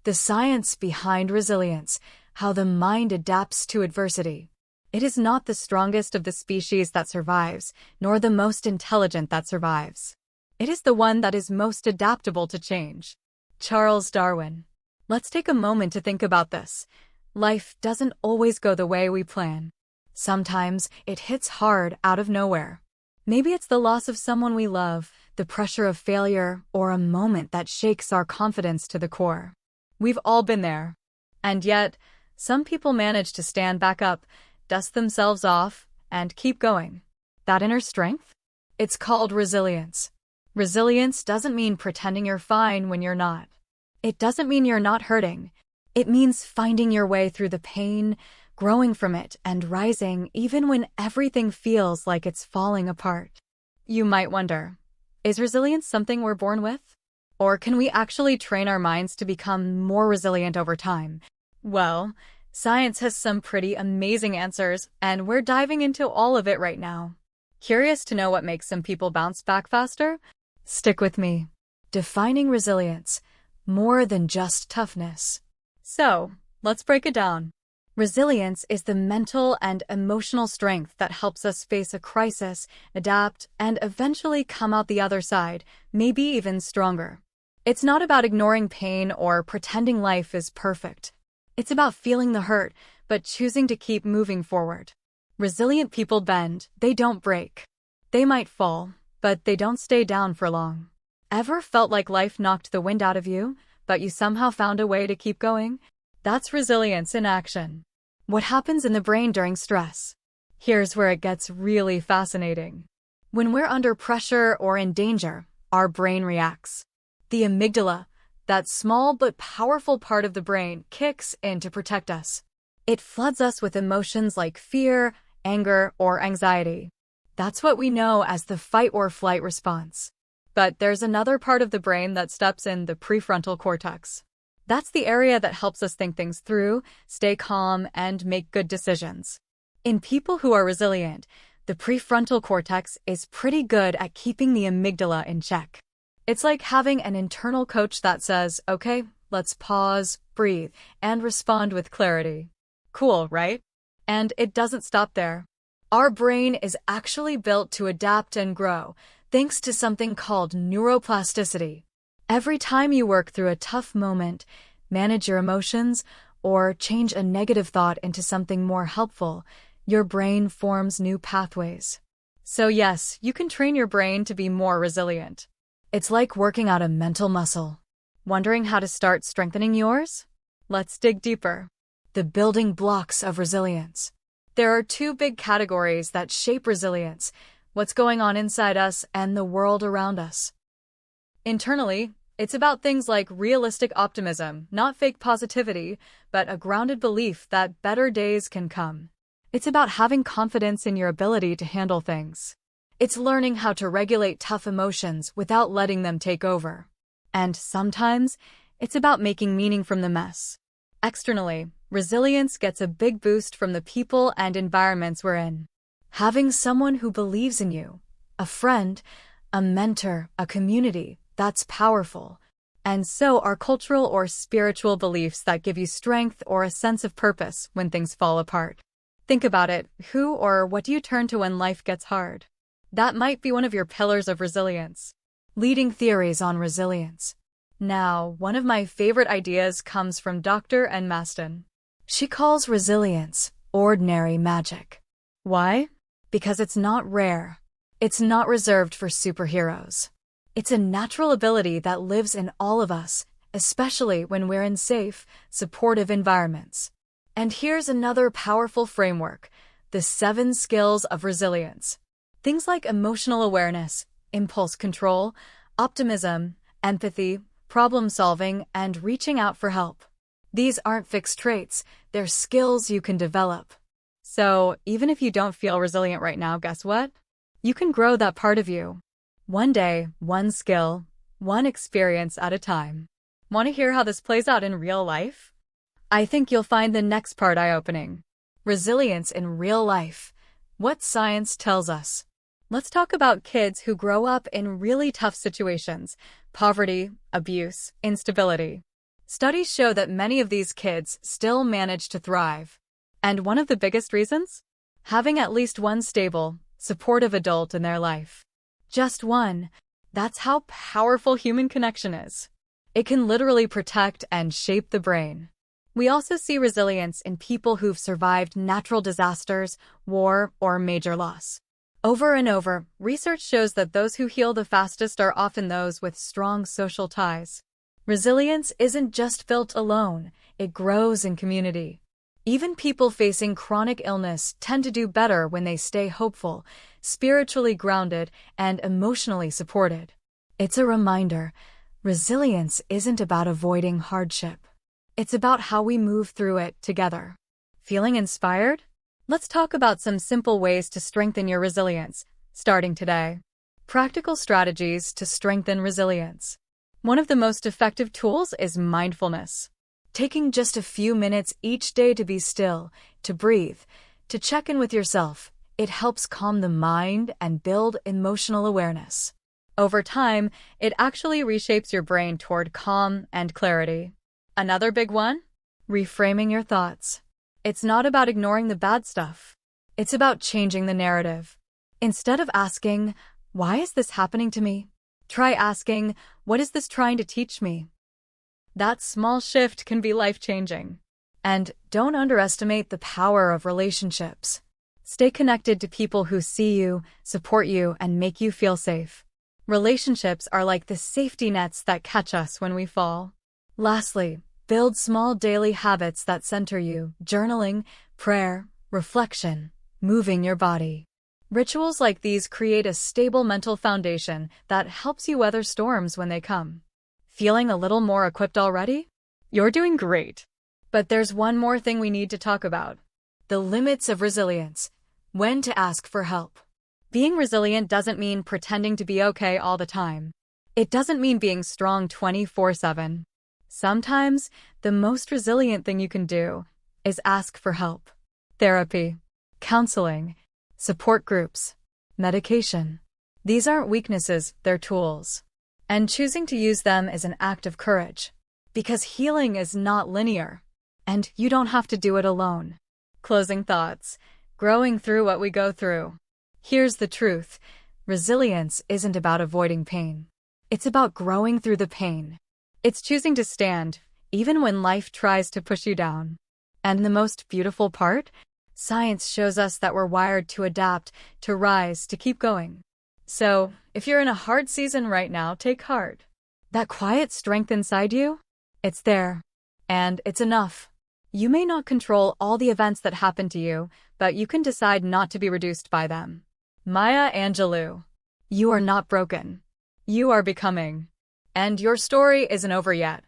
The science behind resilience, how the mind adapts to adversity. It is not the strongest of the species that survives, nor the most intelligent that survives. It is the one that is most adaptable to change. Charles Darwin. Let's take a moment to think about this. Life doesn't always go the way we plan. Sometimes it hits hard out of nowhere. Maybe it's the loss of someone we love, the pressure of failure, or a moment that shakes our confidence to the core. We've all been there. And yet, some people manage to stand back up, dust themselves off, and keep going. That inner strength? It's called resilience. Resilience doesn't mean pretending you're fine when you're not. It doesn't mean you're not hurting. It means finding your way through the pain, growing from it, and rising even when everything feels like it's falling apart. You might wonder, is resilience something we're born with? Or can we actually train our minds to become more resilient over time? Well, science has some pretty amazing answers, and we're diving into all of it right now. Curious to know what makes some people bounce back faster? Stick with me. Defining resilience, more than just toughness. So, let's break it down. Resilience is the mental and emotional strength that helps us face a crisis, adapt, and eventually come out the other side, maybe even stronger. It's not about ignoring pain or pretending life is perfect. It's about feeling the hurt, but choosing to keep moving forward. Resilient people bend, they don't break. They might fall, but they don't stay down for long. Ever felt like life knocked the wind out of you, but you somehow found a way to keep going? That's resilience in action. What happens in the brain during stress? Here's where it gets really fascinating. When we're under pressure or in danger, our brain reacts. The amygdala, that small but powerful part of the brain, kicks in to protect us. It floods us with emotions like fear, anger, or anxiety. That's what we know as the fight or flight response. But there's another part of the brain that steps in, the prefrontal cortex. That's the area that helps us think things through, stay calm, and make good decisions. In people who are resilient, the prefrontal cortex is pretty good at keeping the amygdala in check. It's like having an internal coach that says, okay, let's pause, breathe, and respond with clarity. Cool, right? And it doesn't stop there. Our brain is actually built to adapt and grow, thanks to something called neuroplasticity. Every time you work through a tough moment, manage your emotions, or change a negative thought into something more helpful, your brain forms new pathways. So yes, you can train your brain to be more resilient. It's like working out a mental muscle. Wondering how to start strengthening yours? Let's dig deeper. The building blocks of resilience. There are two big categories that shape resilience: what's going on inside us and the world around us. Internally, it's about things like realistic optimism, not fake positivity, but a grounded belief that better days can come. It's about having confidence in your ability to handle things. It's learning how to regulate tough emotions without letting them take over. And sometimes, it's about making meaning from the mess. Externally, resilience gets a big boost from the people and environments we're in. Having someone who believes in you, a friend, a mentor, a community, that's powerful. And so are cultural or spiritual beliefs that give you strength or a sense of purpose when things fall apart. Think about it. Who or what do you turn to when life gets hard? That might be one of your pillars of resilience. Leading theories on resilience. Now, one of my favorite ideas comes from Dr. Ann Maston. She calls resilience ordinary magic. Why? Because it's not rare. It's not reserved for superheroes. It's a natural ability that lives in all of us, especially when we're in safe, supportive environments. And here's another powerful framework: the 7 skills of resilience. Things like emotional awareness, impulse control, optimism, empathy, problem-solving, and reaching out for help. These aren't fixed traits, they're skills you can develop. So, even if you don't feel resilient right now, guess what? You can grow that part of you. One day, one skill, one experience at a time. Want to hear how this plays out in real life? I think you'll find the next part eye-opening. Resilience in real life. What science tells us. Let's talk about kids who grow up in really tough situations: poverty, abuse, instability. Studies show that many of these kids still manage to thrive. And one of the biggest reasons? Having at least one stable, supportive adult in their life. Just one. That's how powerful human connection is. It can literally protect and shape the brain. We also see resilience in people who've survived natural disasters, war, or major loss. Over and over, research shows that those who heal the fastest are often those with strong social ties. Resilience isn't just built alone, it grows in community. Even people facing chronic illness tend to do better when they stay hopeful, spiritually grounded, and emotionally supported. It's a reminder, resilience isn't about avoiding hardship. It's about how we move through it together. Feeling inspired? Let's talk about some simple ways to strengthen your resilience, starting today. Practical strategies to strengthen resilience. One of the most effective tools is mindfulness. Taking just a few minutes each day to be still, to breathe, to check in with yourself, it helps calm the mind and build emotional awareness. Over time, it actually reshapes your brain toward calm and clarity. Another big one? Reframing your thoughts. It's not about ignoring the bad stuff. It's about changing the narrative. Instead of asking, "Why is this happening to me?" try asking, "What is this trying to teach me?" That small shift can be life-changing. And don't underestimate the power of relationships. Stay connected to people who see you, support you, and make you feel safe. Relationships are like the safety nets that catch us when we fall. Lastly, build small daily habits that center you: journaling, prayer, reflection, moving your body. Rituals like these create a stable mental foundation that helps you weather storms when they come. Feeling a little more equipped already? You're doing great. But there's one more thing we need to talk about. The limits of resilience. When to ask for help. Being resilient doesn't mean pretending to be okay all the time. It doesn't mean being strong 24/7. Sometimes, the most resilient thing you can do is ask for help. Therapy, counseling, support groups, medication. These aren't weaknesses, they're tools. And choosing to use them is an act of courage. Because healing is not linear. And you don't have to do it alone. Closing thoughts. Growing through what we go through. Here's the truth. Resilience isn't about avoiding pain. It's about growing through the pain. It's choosing to stand, even when life tries to push you down. And the most beautiful part? Science shows us that we're wired to adapt, to rise, to keep going. So, if you're in a hard season right now, take heart. That quiet strength inside you? It's there. And it's enough. You may not control all the events that happen to you, but you can decide not to be reduced by them. Maya Angelou. You are not broken. You are becoming. And your story isn't over yet.